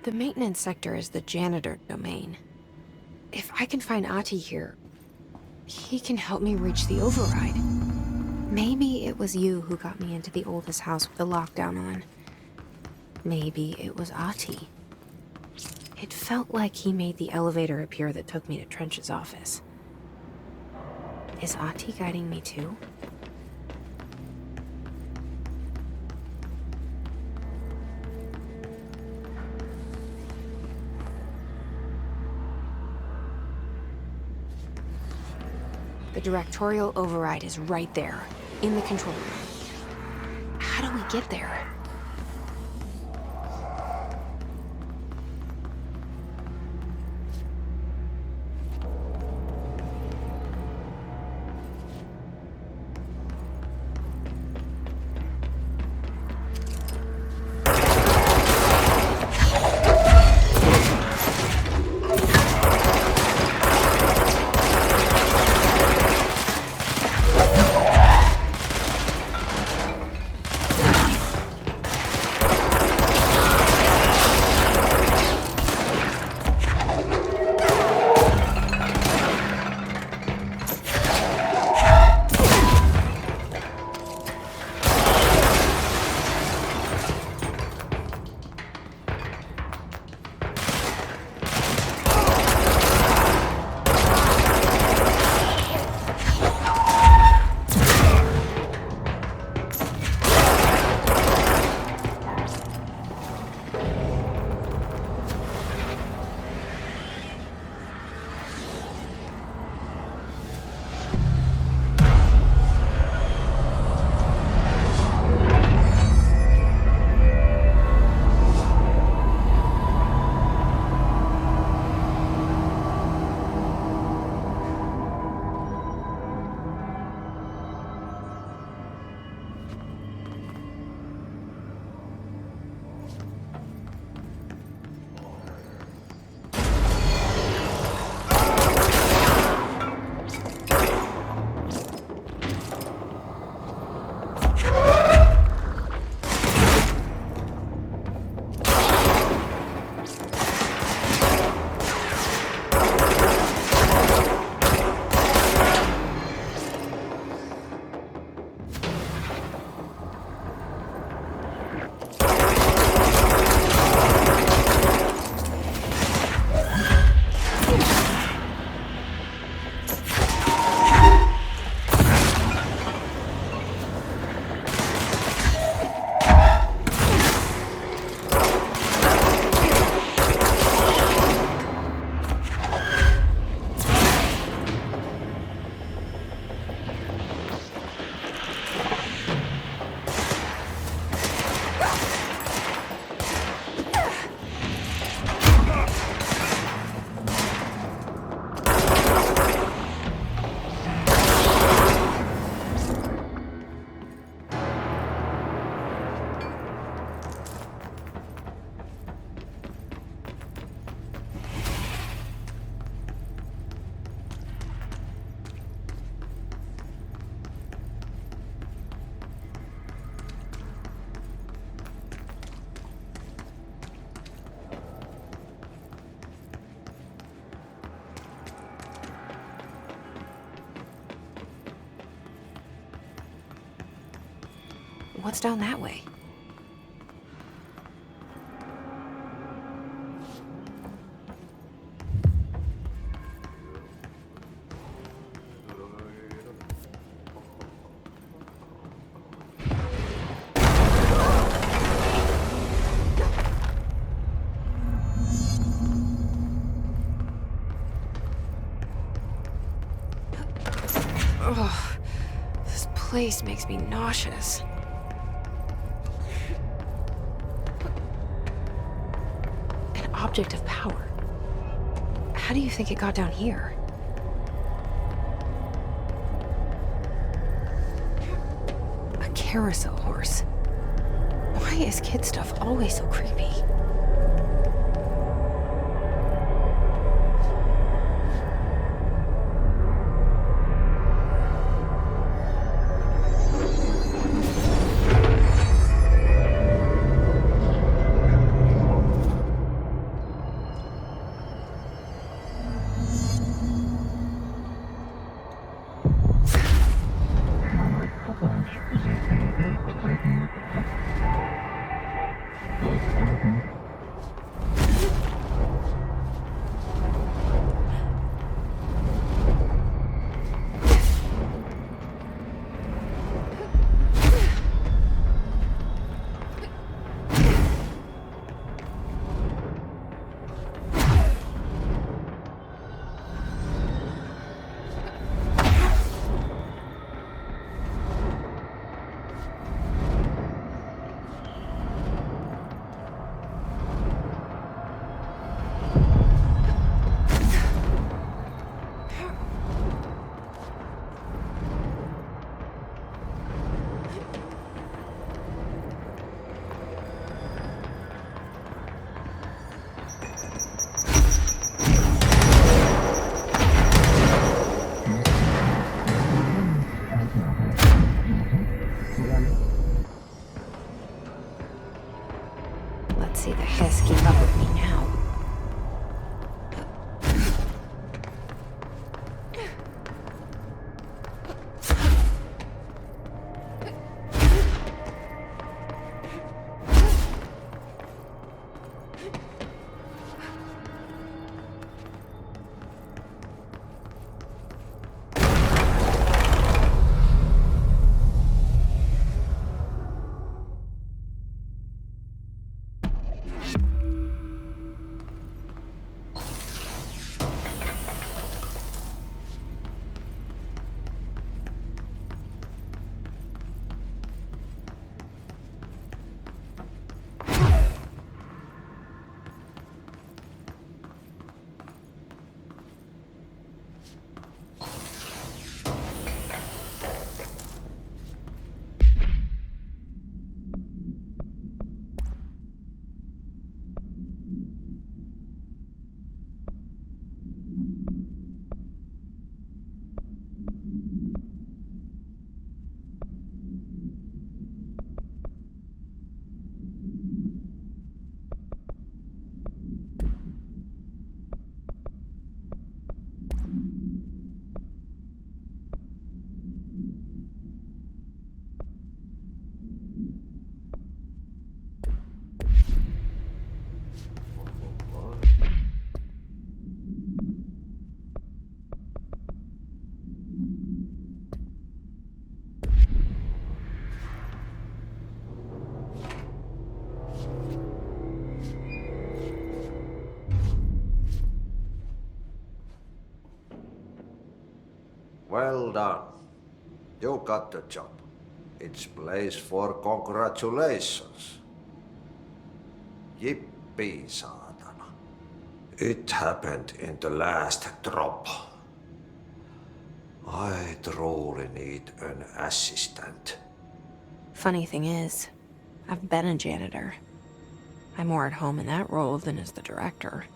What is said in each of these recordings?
The maintenance sector is the janitor domain. If I can find Ahti here, he can help me reach the override. Maybe it was you who got me into the oldest house with the lockdown on. Maybe it was Ahti. It felt like he made the elevator appear that took me to Trench's office. Is Ahti guiding me too? The directorial override is right there, in the control room. How do we get there? What's down that way? Ugh, this place makes me nauseous. Object of power. How do you think it got down here? A carousel horse. Why is kid stuff always so creepy? Let's see the hiss keep up with me now. Well done. You got the job. It's place for congratulations. Yippee, saatana. It happened in the last drop. I truly need an assistant. Funny thing is, I've been a janitor. I'm more at home in that role than as the director.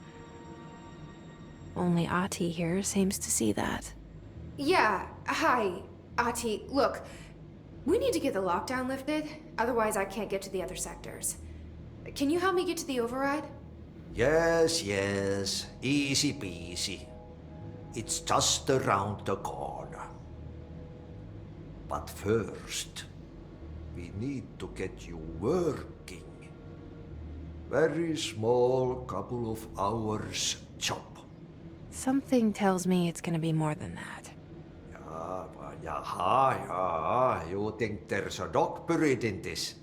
Only Ahti here seems to see that. Yeah, hi, Ahti. Look, we need to get the lockdown lifted, otherwise I can't get to the other sectors. Can you help me get to the override? Yes, easy peasy. It's just around the corner. But first, we need to get you working. Very small, couple of hours job. Something tells me it's gonna be more than that. You think there's a dog buried in this?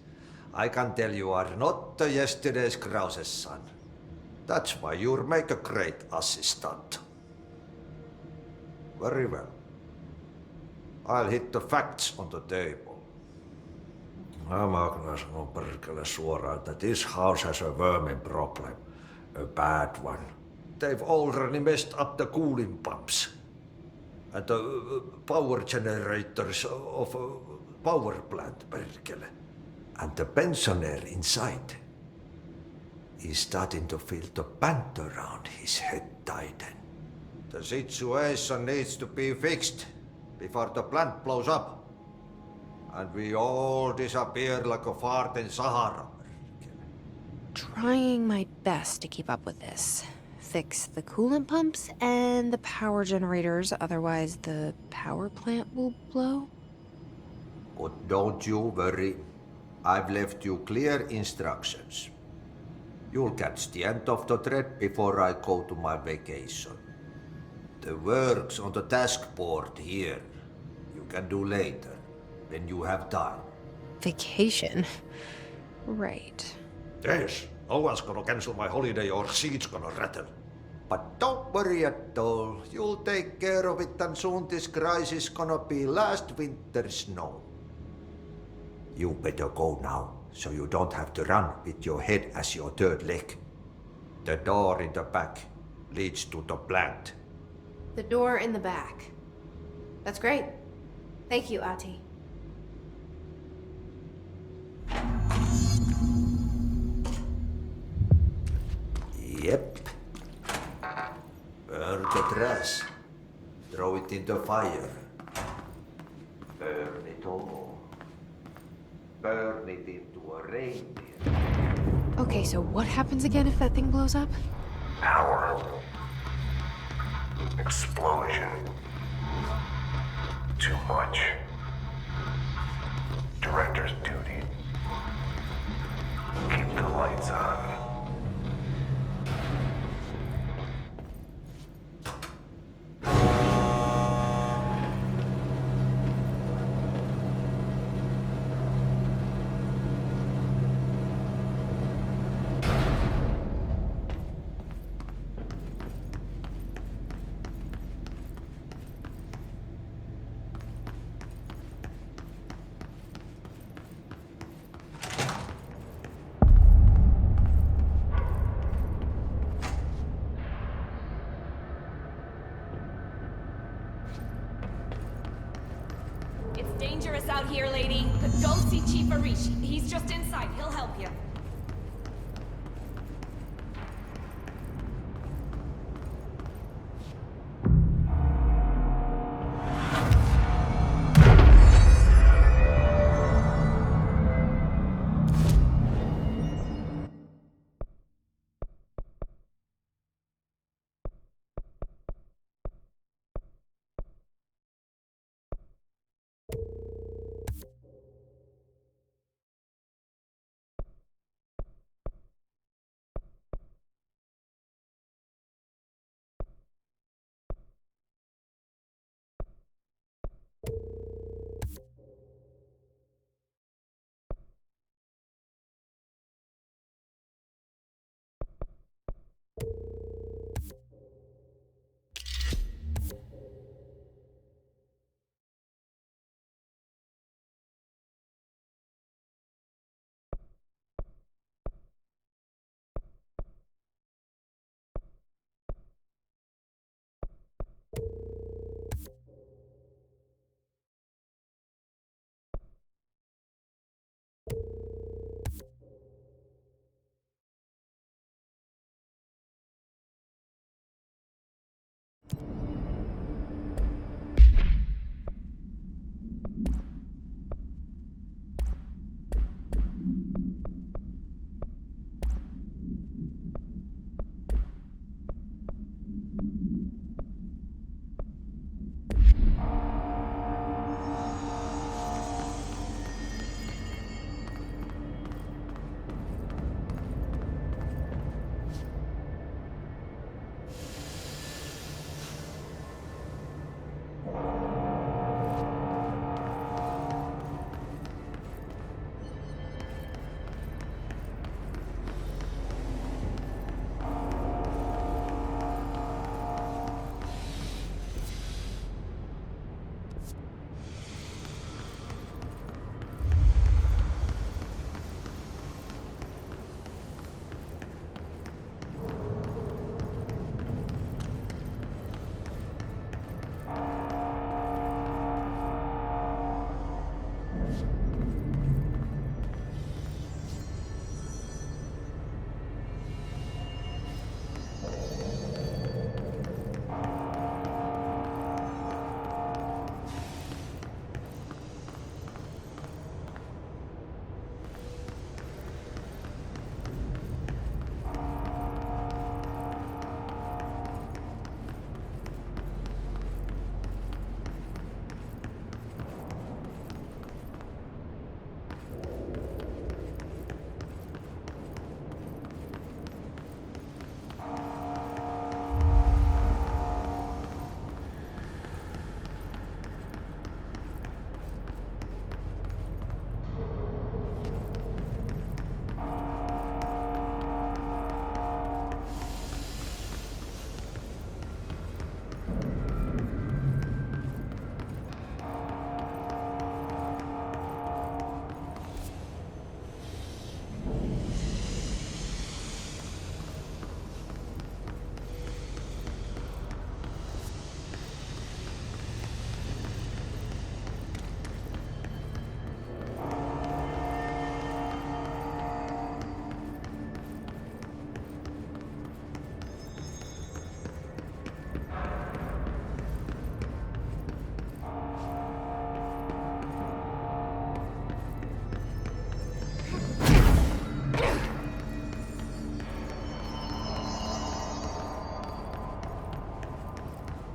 I can tell you are not yesterday's Krause's son. That's why you'll make a great assistant. Very well. I'll hit the facts on the table. Mä kyllä sanon perkele suoraan, that this house has a vermin problem. A bad one. They've already messed up the cooling pumps. And the power generators of a power plant, perkele. And the pensioner inside is starting to feel the band around his head tighten. The situation needs to be fixed before the plant blows up. And we all disappear like a fart in Sahara. Trying my best to keep up with this. Fix the coolant pumps and the power generators, otherwise the power plant will blow. But don't you worry. I've left you clear instructions. You'll catch the end of the thread before I go to my vacation. The work's on the task board here. You can do later, when you have time. Vacation? Right. Yes, no one's gonna cancel my holiday or seat's gonna rattle. But don't worry at all. You'll take care of it and soon this crisis gonna be last winter's snow. You better go now, so you don't have to run with your head as your third leg. The door in the back leads to the plant. The door in the back. That's great. Thank you, Ahti. Yep. Burn the trash. Throw it in the fire. Burn it all. Burn it into a reindeer. Okay, so what happens again if that thing blows up? Power. Explosion. Too much. Director's duty. Keep the lights on. It's dangerous out here, lady. Go see Chief Arishi. He's just inside. He'll help you.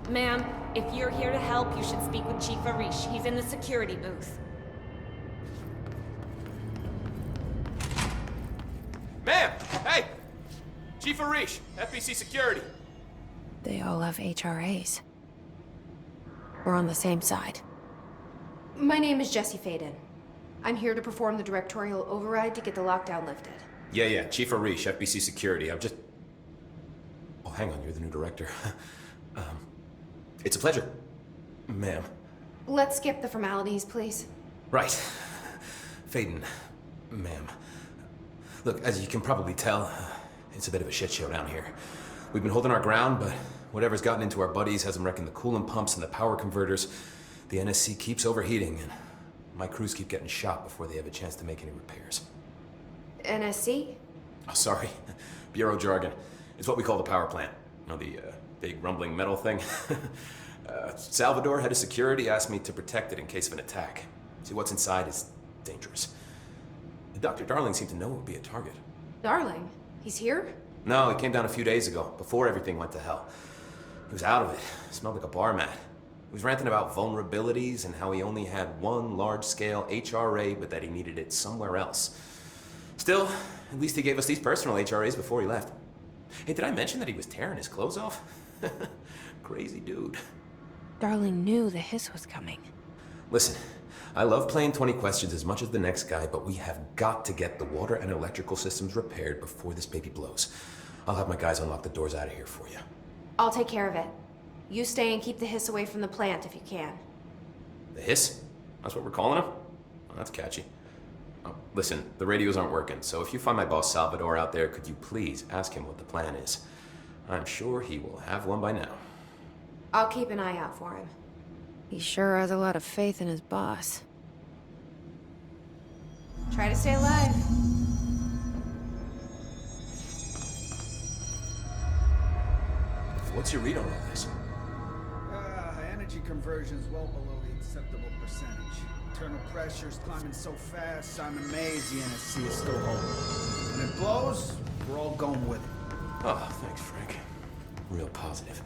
Ma'am, if you're here to help, you should speak with Chief Arish. He's in the security booth. Ma'am! Hey! Chief Arish, FBC Security. They all have HRAs. We're on the same side. My name is Jesse Faden. I'm here to perform the directorial override to get the lockdown lifted. Yeah, Chief Arish, FBC Security. I'm just... Oh, hang on, you're the new director. It's a pleasure, ma'am. Let's skip the formalities, please. Right. Faden, ma'am. Look, as you can probably tell, it's a bit of a shit show down here. We've been holding our ground, but whatever's gotten into our buddies has them wrecking the coolant pumps and the power converters. The NSC keeps overheating, and my crews keep getting shot before they have a chance to make any repairs. NSC? Oh, sorry. Bureau jargon. It's what we call the power plant. You know, the big rumbling metal thing? Salvador, head of security, asked me to protect it in case of an attack. See, what's inside is dangerous. Dr. Darling seemed to know it would be a target. Darling? He's here? No, he came down a few days ago, before everything went to hell. He was out of it. Smelled like a bar mat. He was ranting about vulnerabilities and how he only had one large-scale HRA, but that he needed it somewhere else. Still, at least he gave us these personal HRAs before he left. Hey, did I mention that he was tearing his clothes off? Crazy dude. Darling knew the hiss was coming. Listen, I love playing 20 questions as much as the next guy, but we have got to get the water and electrical systems repaired before this baby blows. I'll have my guys unlock the doors out of here for you. I'll take care of it. You stay and keep the hiss away from the plant if you can. The hiss? That's what we're calling him? Oh, that's catchy. Oh, listen, the radios aren't working, so if you find my boss Salvador out there, could you please ask him what the plan is? I'm sure he will have one by now. I'll keep an eye out for him. He sure has a lot of faith in his boss. Try to stay alive. What's your read on all this? Energy conversion's well below the acceptable percentage. Internal pressure's climbing so fast, I'm amazed the NSC is still holding. When it blows, we're all going with it. Oh, thanks, Frank. Real positive.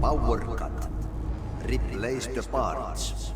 Power cut. Replace the parts.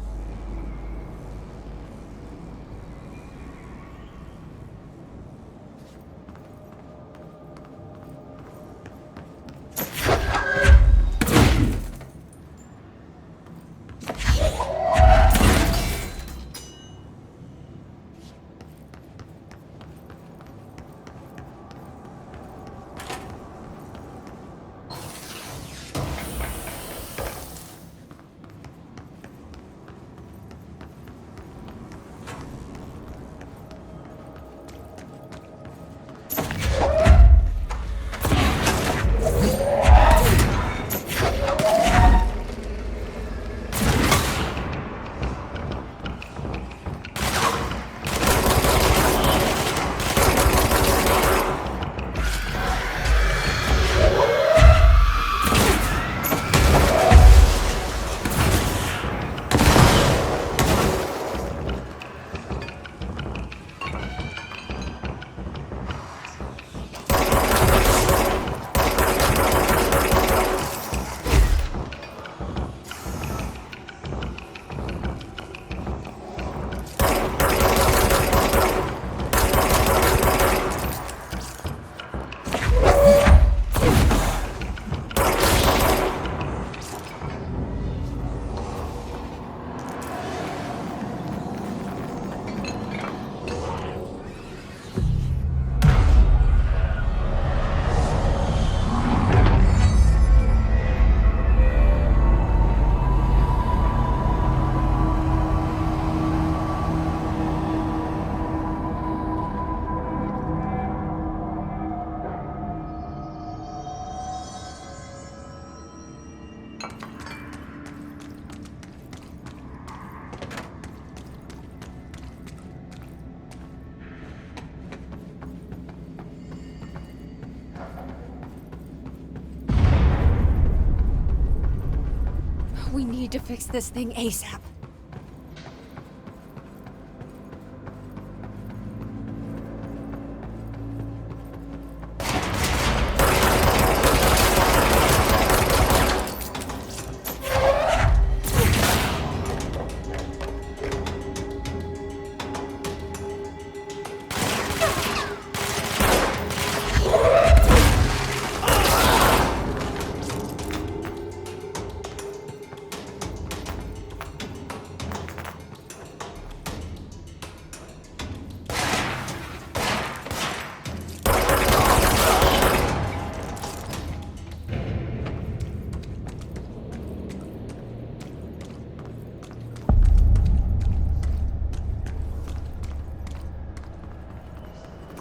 We need to fix this thing ASAP.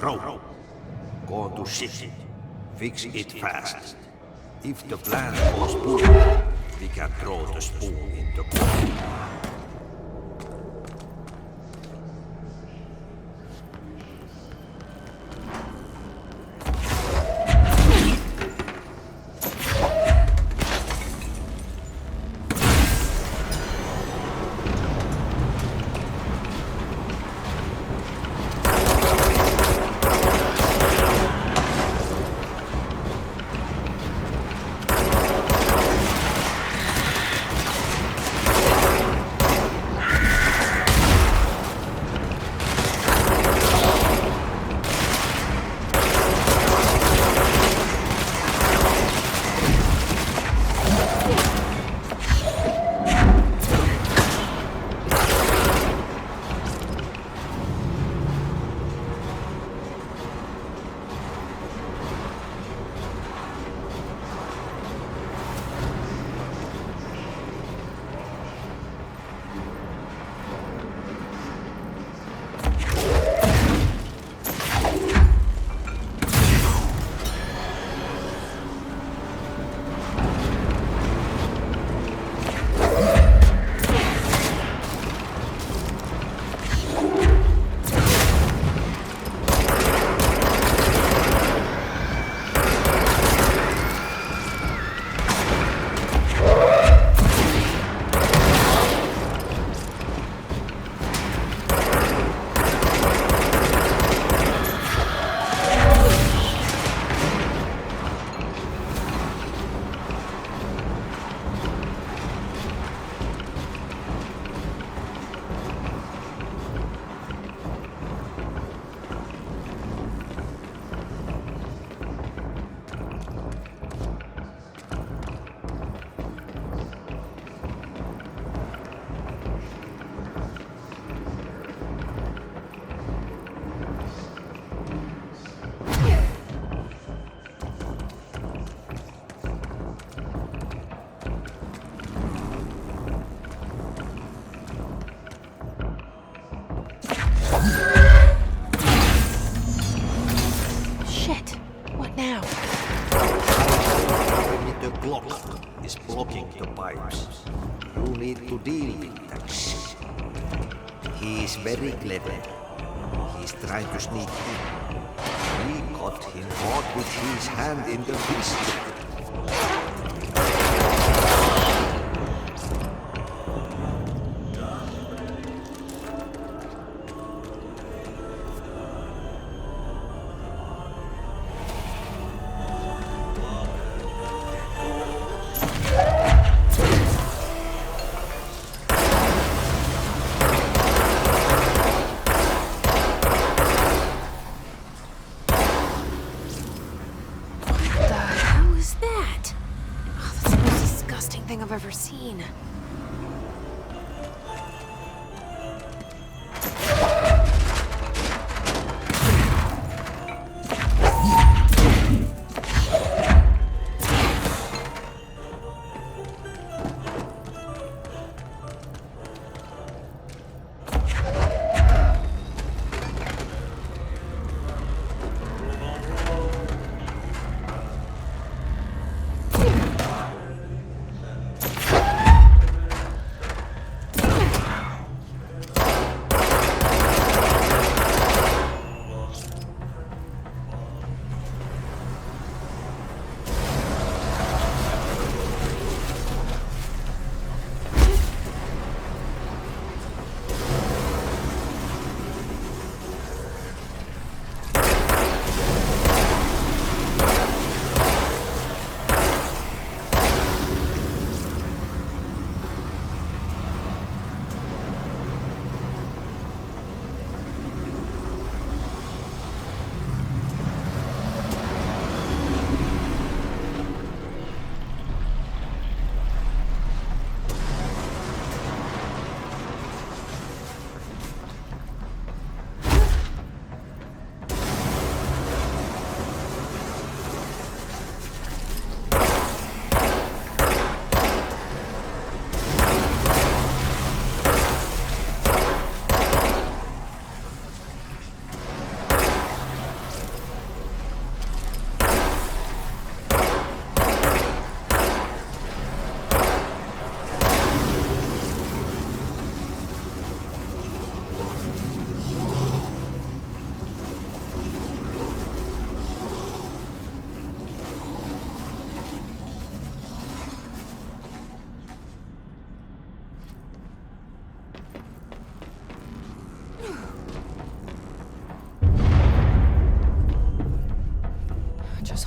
Bro, go to shit. Fix it fast. If the plant goes boom, we can throw the spoon in the pot. is blocking the pipes. You need to deal with that shit. He is very clever. He's trying to sneak in. We caught him caught with his hand in the biscuit. I've ever seen.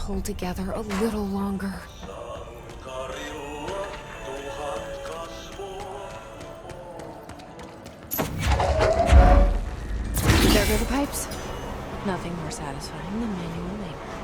pull together a little longer. There go the pipes. Nothing more satisfying than manual labor.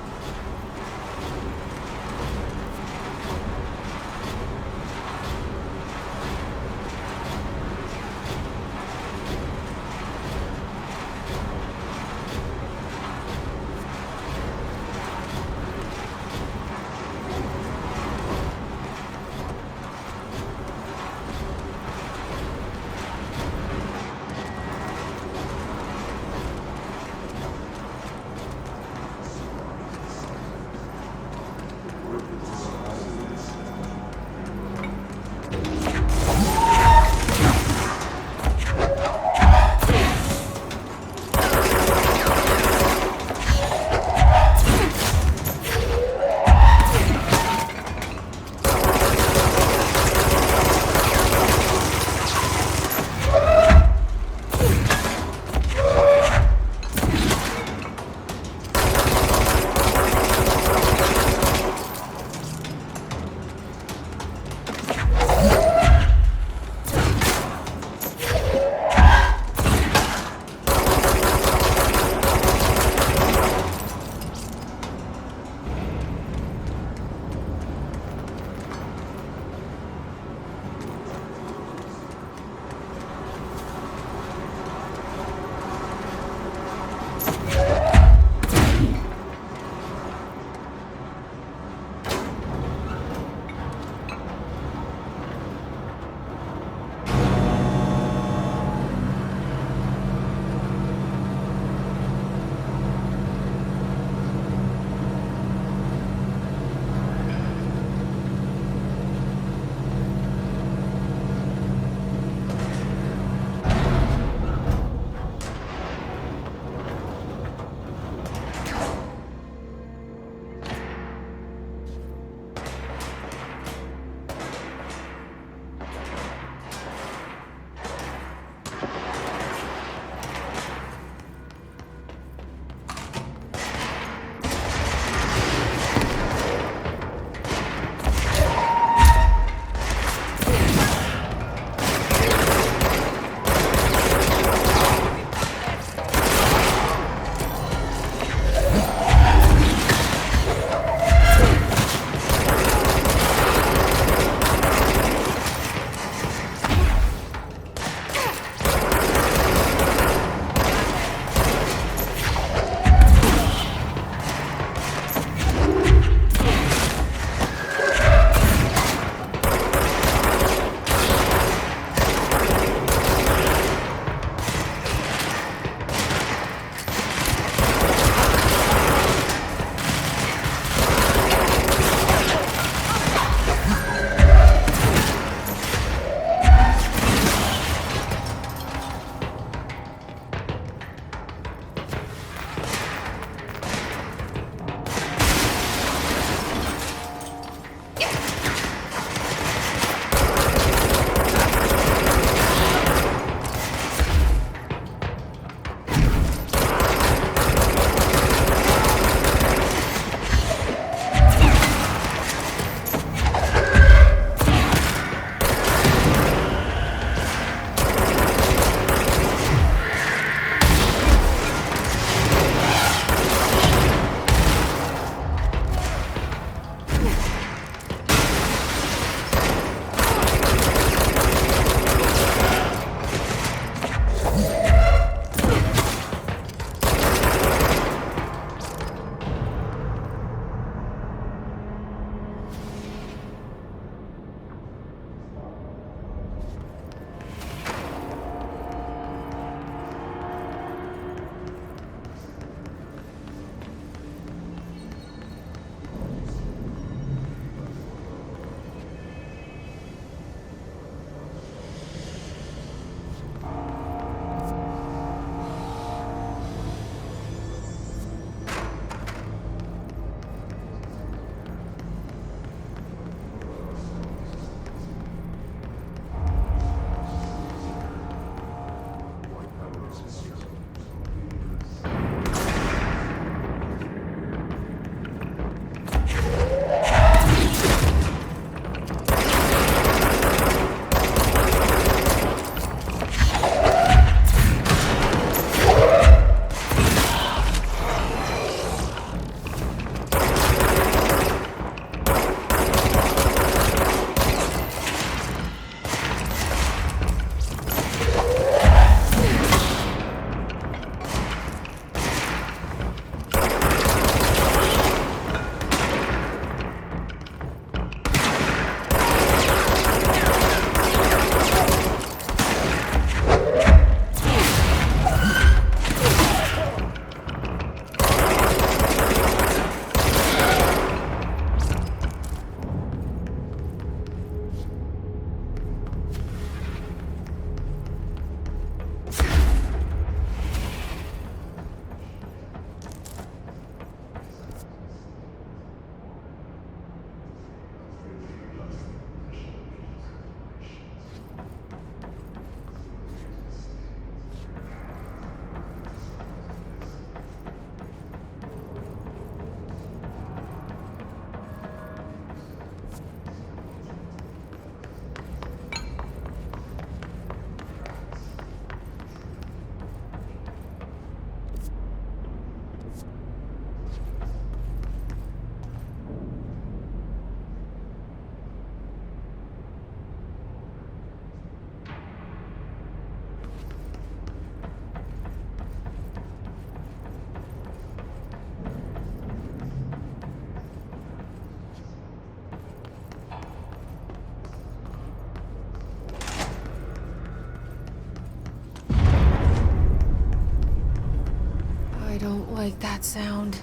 like that sound.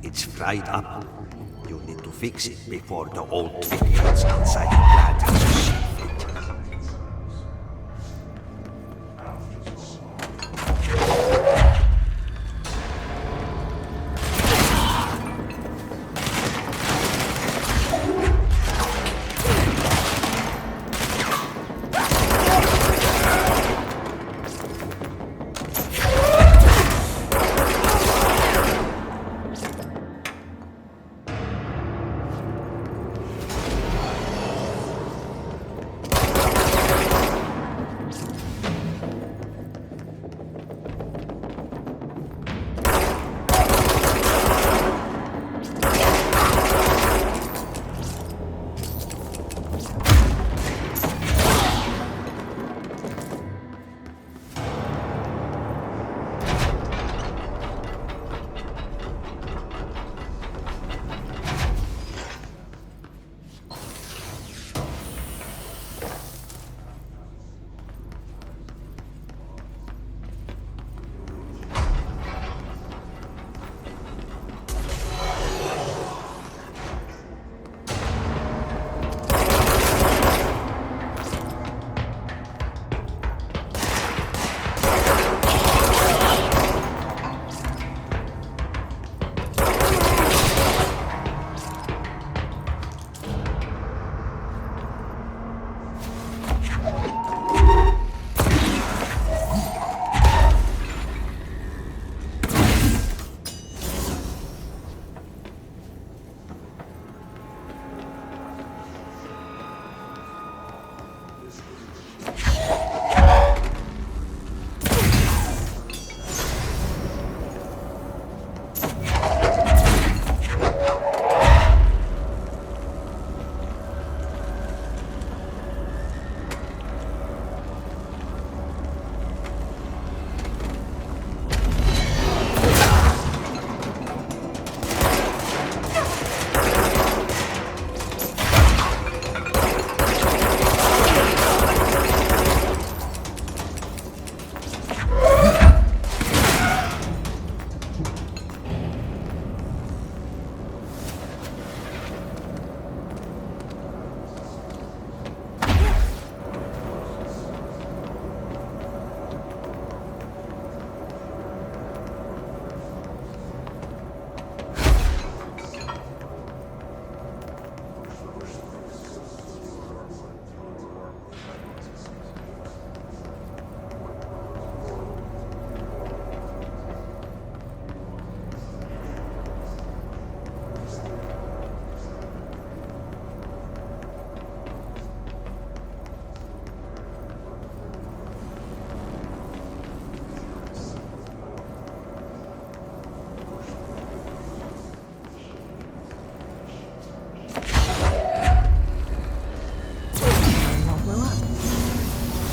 It's fried up. You need to fix it before the old thing gets outside the plant has to see fit.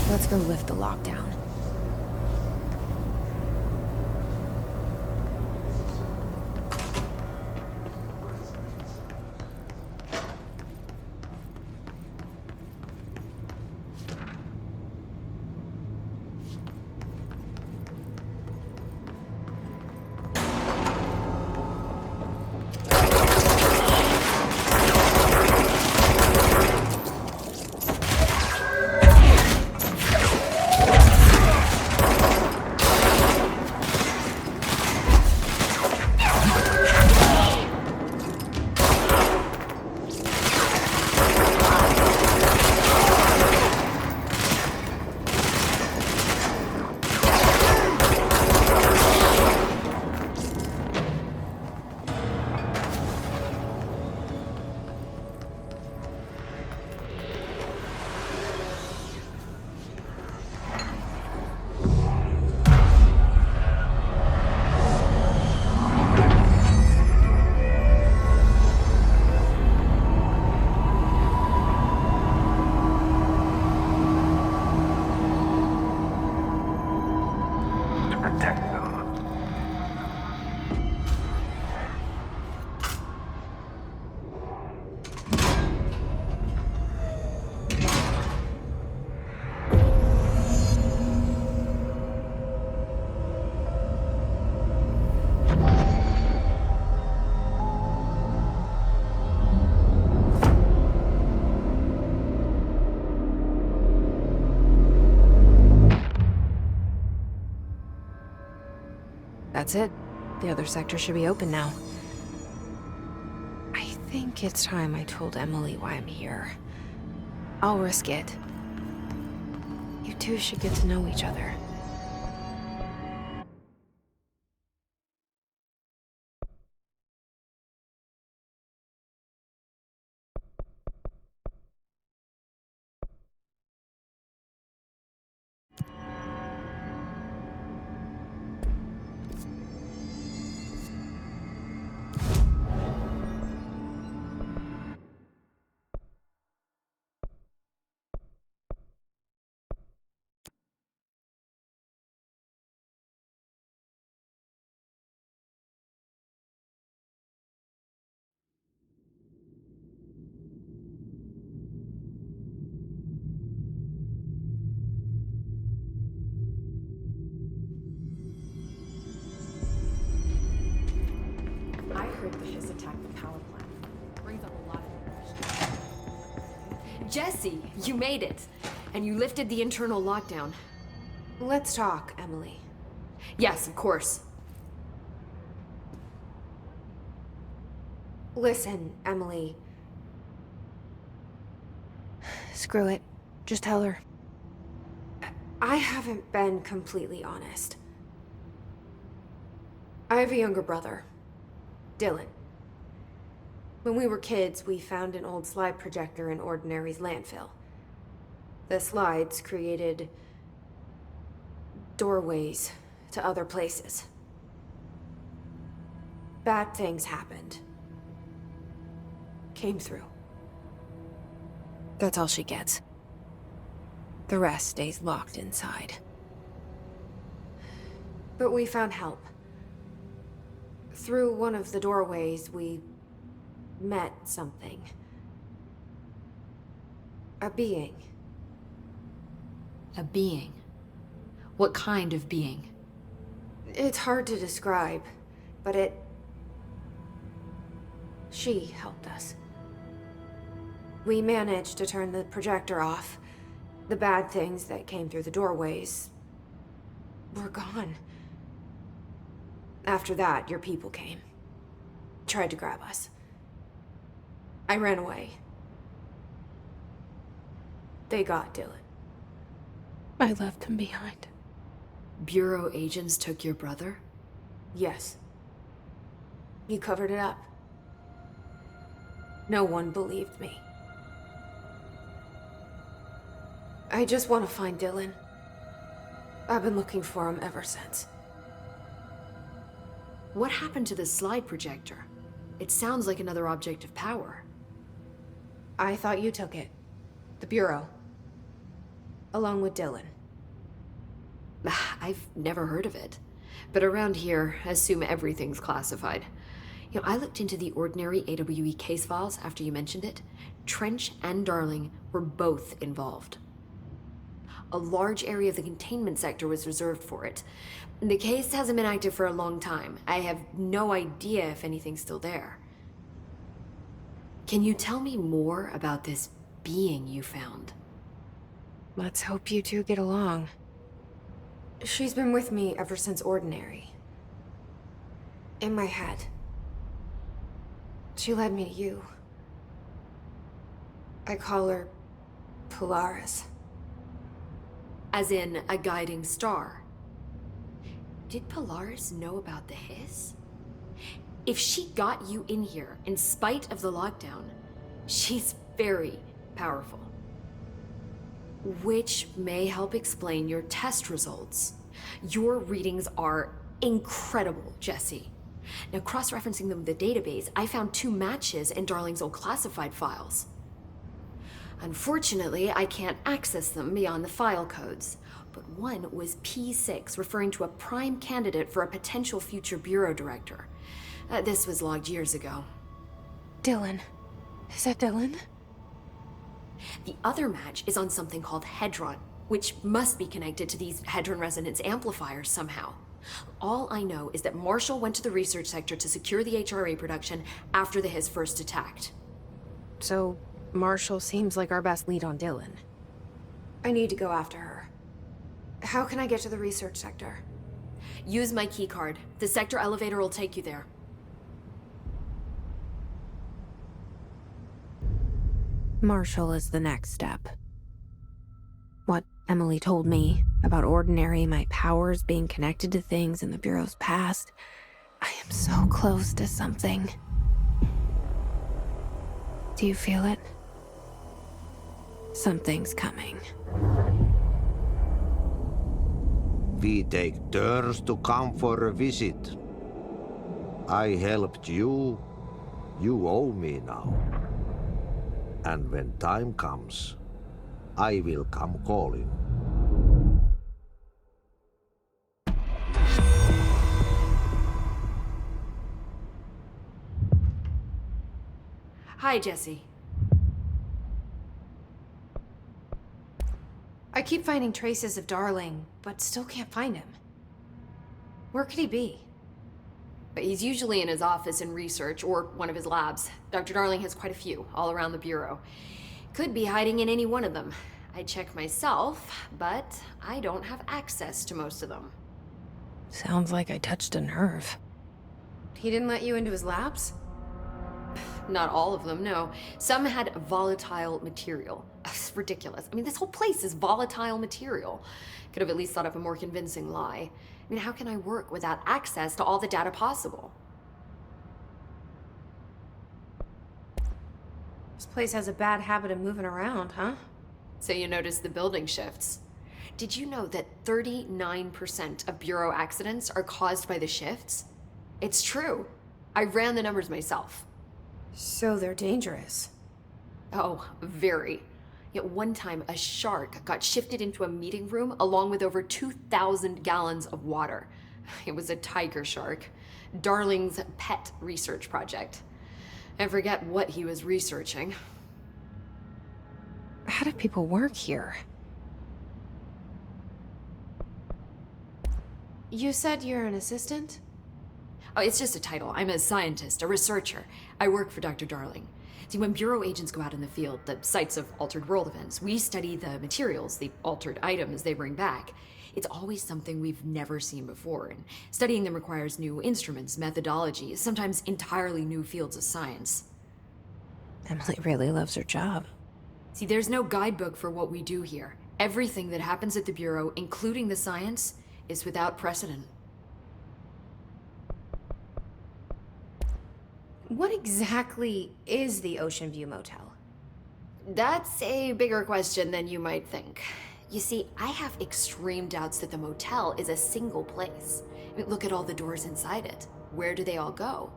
Let's go lift the lockdown. That's it. The other sector should be open now. I think it's time I told Emily why I'm here. I'll risk it. You two should get to know each other. I heard the Hiss attacked the power plant. Brings up a lot of questions. Jesse, you made it! And you lifted the internal lockdown. Let's talk, Emily. Yes, of course. Listen, Emily. Screw it. Just tell her. I haven't been completely honest. I have a younger brother, Dylan. When we were kids, we found an old slide projector in Ordinary's landfill. The slides created doorways to other places. Bad things happened. Came through. That's all she gets. The rest stays locked inside. But we found help. Through one of the doorways, we met something. A being. A being? What kind of being? It's hard to describe, but she helped us. We managed to turn the projector off. The bad things that came through the doorways were gone. After that, your people came. Tried to grab us. I ran away. They got Dylan. I left him behind. Bureau agents took your brother? Yes. You covered it up. No one believed me. I just want to find Dylan. I've been looking for him ever since. What happened to the slide projector? It sounds like another object of power. I thought you took it. The Bureau. Along with Dylan. I've never heard of it. But around here, assume everything's classified. You know, I looked into the Ordinary AWE case files after you mentioned it. Trench and Darling were both involved. A large area of the containment sector was reserved for it. The case hasn't been active for a long time. I have no idea if anything's still there. Can you tell me more about this being you found? Let's hope you two get along. She's been with me ever since Ordinary. In my head. She led me to you. I call her Polaris. As in a guiding star. Did Polaris know about the Hiss? If she got you in here in spite of the lockdown, she's very powerful. Which may help explain your test results. Your readings are incredible, Jesse. Now, cross-referencing them with the database, I found 2 matches in Darling's old classified files. Unfortunately, I can't access them beyond the file codes, but one was P6, referring to a prime candidate for a potential future bureau director. This was logged years ago. Dylan. Is that Dylan? The other match is on something called Hedron, which must be connected to these Hedron resonance amplifiers somehow. All I know is that Marshall went to the research sector to secure the HRA production after the Hiss first attacked. So, Marshall seems like our best lead on Dylan. I need to go after her. How can I get to the research sector? Use my key card. The sector elevator will take you there. Marshall is the next step. What Emily told me about Ordinary, my powers being connected to things in the Bureau's past. I am so close to something. Do you feel it? Something's coming. We take turns to come for a visit. I helped you. You owe me now. And when time comes, I will come calling. Hi, Jesse. I keep finding traces of Darling, but still can't find him. Where could he be? But he's usually in his office in research or one of his labs. Dr. Darling has quite a few all around the Bureau. Could be hiding in any one of them. I check myself, but I don't have access to most of them. Sounds like I touched a nerve. He didn't let you into his labs? Not all of them, no. Some had volatile material. It's ridiculous. I mean, this whole place is volatile material. Could have at least thought of a more convincing lie. I mean, how can I work without access to all the data possible? This place has a bad habit of moving around, huh? So you notice the building shifts. Did you know that 39% of Bureau accidents are caused by the shifts? It's true. I ran the numbers myself. So they're dangerous. Oh, very. Yet one time, a shark got shifted into a meeting room along with over 2,000 gallons of water. It was a tiger shark. Darling's pet research project. I forget what he was researching. How do people work here? You said you're an assistant? Oh, it's just a title. I'm a scientist, a researcher. I work for Dr. Darling. See, when Bureau agents go out in the field, the sites of altered world events, we study the materials, the altered items they bring back. It's always something we've never seen before, and studying them requires new instruments, methodologies, sometimes entirely new fields of science. Emily really loves her job. See, there's no guidebook for what we do here. Everything that happens at the Bureau, including the science, is without precedent. What exactly is the Ocean View Motel? That's a bigger question than you might think. You see, I have extreme doubts that the motel is a single place. I mean, look at all the doors inside it. Where do they all go?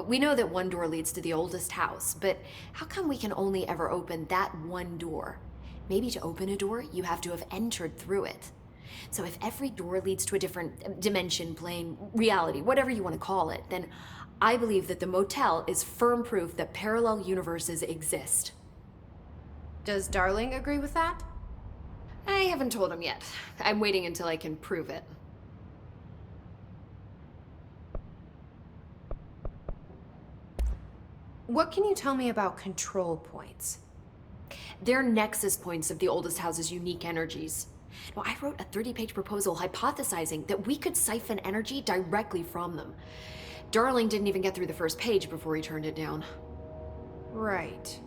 We know that one door leads to the oldest house, but how come we can only ever open that one door? Maybe to open a door, you have to have entered through it. So if every door leads to a different dimension, plane, reality, whatever you want to call it, then I believe that the motel is firm proof that parallel universes exist. Does Darling agree with that? I haven't told him yet. I'm waiting until I can prove it. What can you tell me about control points? They're nexus points of the oldest house's unique energies. Now, I wrote a 30-page proposal hypothesizing that we could siphon energy directly from them. Darling didn't even get through the first page before he turned it down. Right.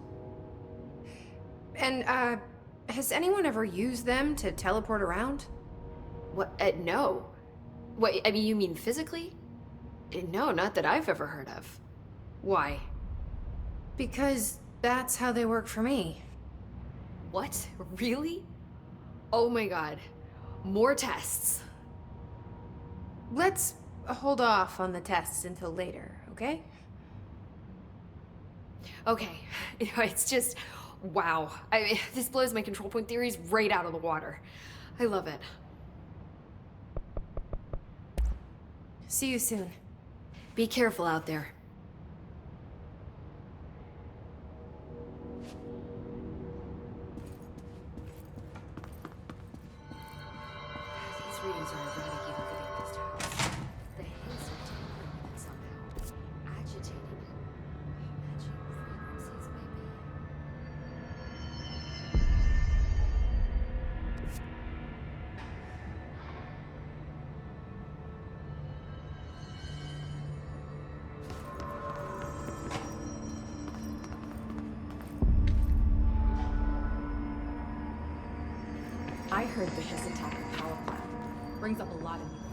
And, has anyone ever used them to teleport around? What? No. What, I mean, you mean physically? No, not that I've ever heard of. Why? Because that's how they work for me. What? Really? Oh my god. More tests. Let's hold off on the tests until later, okay? Okay. It's just, wow. I mean, this blows my control point theories right out of the water. I love it. See you soon. Be careful out there. These readings are erratic even for the oldest house. The hints of tampering with it somehow. Agitating it. Matching frequencies, maybe? I heard that this attack the power plant brings up a lot of new